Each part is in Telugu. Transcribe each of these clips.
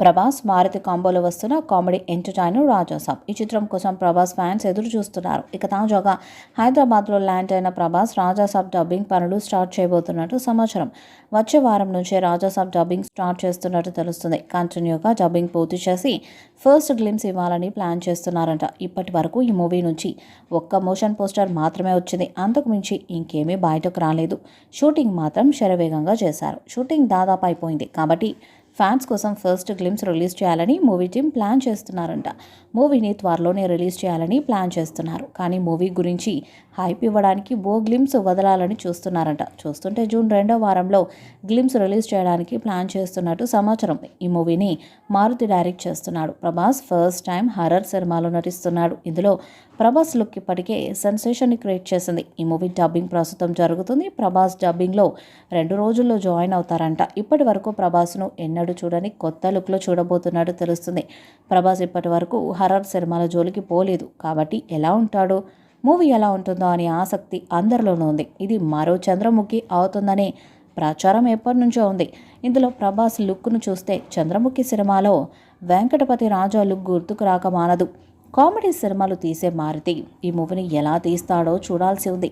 ప్రభాస్ మారుతి కాంబోలో వస్తున్న కామెడీ ఎంటర్టైనర్ రాజాసాబ్. ఈ చిత్రం కోసం ప్రభాస్ ఫ్యాన్స్ ఎదురు చూస్తున్నారు. ఇక తాజాగా హైదరాబాద్లో ల్యాండ్ అయిన ప్రభాస్ రాజాసాబ్ డబ్బింగ్ పనులు స్టార్ట్ చేయబోతున్నట్టు సమాచారం. వచ్చే వారం నుంచే రాజాసాబ్ డబ్బింగ్ స్టార్ట్ చేస్తున్నట్టు తెలుస్తుంది. కంటిన్యూగా డబ్బింగ్ పూర్తి చేసి ఫస్ట్ గ్లిమ్స్ ఇవ్వాలని ప్లాన్ చేస్తున్నారంట. ఇప్పటి వరకు ఈ మూవీ నుంచి ఒక్క మోషన్ పోస్టర్ మాత్రమే వచ్చింది. అంతకు మించి ఇంకేమీ బయటకు రాలేదు. షూటింగ్ మాత్రం శరవేగంగా చేశారు. షూటింగ్ దాదాపు అయిపోయింది కాబట్టి ఫ్యాన్స్ కోసం ఫస్ట్ గ్లిమ్స్ రిలీజ్ చేయాలని మూవీ టీం ప్లాన్ చేస్తున్నారంట. మూవీని త్వరలోనే రిలీజ్ చేయాలని ప్లాన్ చేస్తున్నారు. కానీ మూవీ గురించి హైప్ ఇవ్వడానికి గ్లిమ్స్ వదలాలని చూస్తున్నారంట. చూస్తుంటే జూన్ 2వ వారంలో గ్లిమ్స్ రిలీజ్ చేయడానికి ప్లాన్ చేస్తున్నట్టు సమాచారం. ఈ మూవీని మారుతి డైరెక్ట్ చేస్తున్నాడు. ప్రభాస్ ఫస్ట్ టైం హర్రర్ సినిమాలో నటిస్తున్నాడు. ఇందులో ప్రభాస్ లుక్ ఇప్పటికే సెన్సేషన్ని క్రియేట్ చేసింది. ఈ మూవీ డబ్బింగ్ ప్రస్తుతం జరుగుతుంది. ప్రభాస్ డబ్బింగ్లో 2 రోజుల్లో జాయిన్ అవుతారంట. ఇప్పటి వరకు ప్రభాస్ను ఎన్నడూ చూడని కొత్త లుక్లో చూడబోతున్నట్టు తెలుస్తుంది. ప్రభాస్ ఇప్పటి వరకు హర్రర్ సినిమాల జోలికి పోలేదు కాబట్టి ఎలా ఉంటాడు, మూవీ ఎలా ఉంటుందో అనే ఆసక్తి అందరిలోనూ ఉంది. ఇది మరో చంద్రముఖి అవుతుందనే ప్రచారం ఎప్పటి నుంచో ఉంది. ఇందులో ప్రభాస్ లుక్ను చూస్తే చంద్రముఖి సినిమాలో వెంకటపతి రాజా లుక్ గుర్తుకు రాక మానదు. కామెడీ సినిమాలు తీసే మారుతి ఈ మూవీని ఎలా తీస్తాడో చూడాల్సి ఉంది.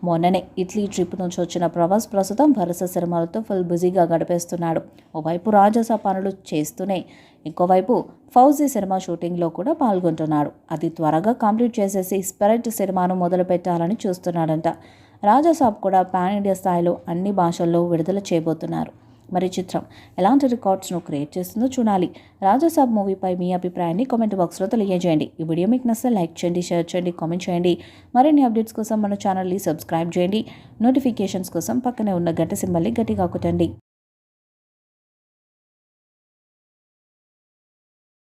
మొన్ననే ఇటలీ ట్రిప్ నుంచి వచ్చిన ప్రభాస్ ప్రస్తుతం వరుస సినిమాలతో ఫుల్ బిజీగా గడిపేస్తున్నాడు. ఓవైపు రాజసాబ్ పనులు చేస్తూనే ఇంకోవైపు ఫౌజీ సినిమా షూటింగ్లో కూడా పాల్గొంటున్నాడు. అది త్వరగా కంప్లీట్ చేసేసి స్పిరిట్ సినిమాను మొదలు పెట్టాలని చూస్తున్నాడంట. రాజసాబ్ కూడా పాన్ ఇండియా స్థాయిలో అన్ని భాషల్లో విడుదల చేయబోతున్నారు. మరి చిత్రం ఎలాంటి రికార్డ్స్ను క్రియేట్ చేస్తుందో చూడాలి. రాజసాబ్ మూవీపై మీ అభిప్రాయాన్ని కామెంట్ బాక్స్లో తెలియజేయండి. ఈ వీడియో మీకు నచ్చితే లైక్ చేయండి, షేర్ చేయండి, కామెంట్ చేయండి. మరిన్ని అప్డేట్స్ కోసం మన ఛానల్ని సబ్స్క్రైబ్ చేయండి. నోటిఫికేషన్స్ కోసం పక్కనే ఉన్న గంట సింబల్ని గట్టిగా కొట్టండి.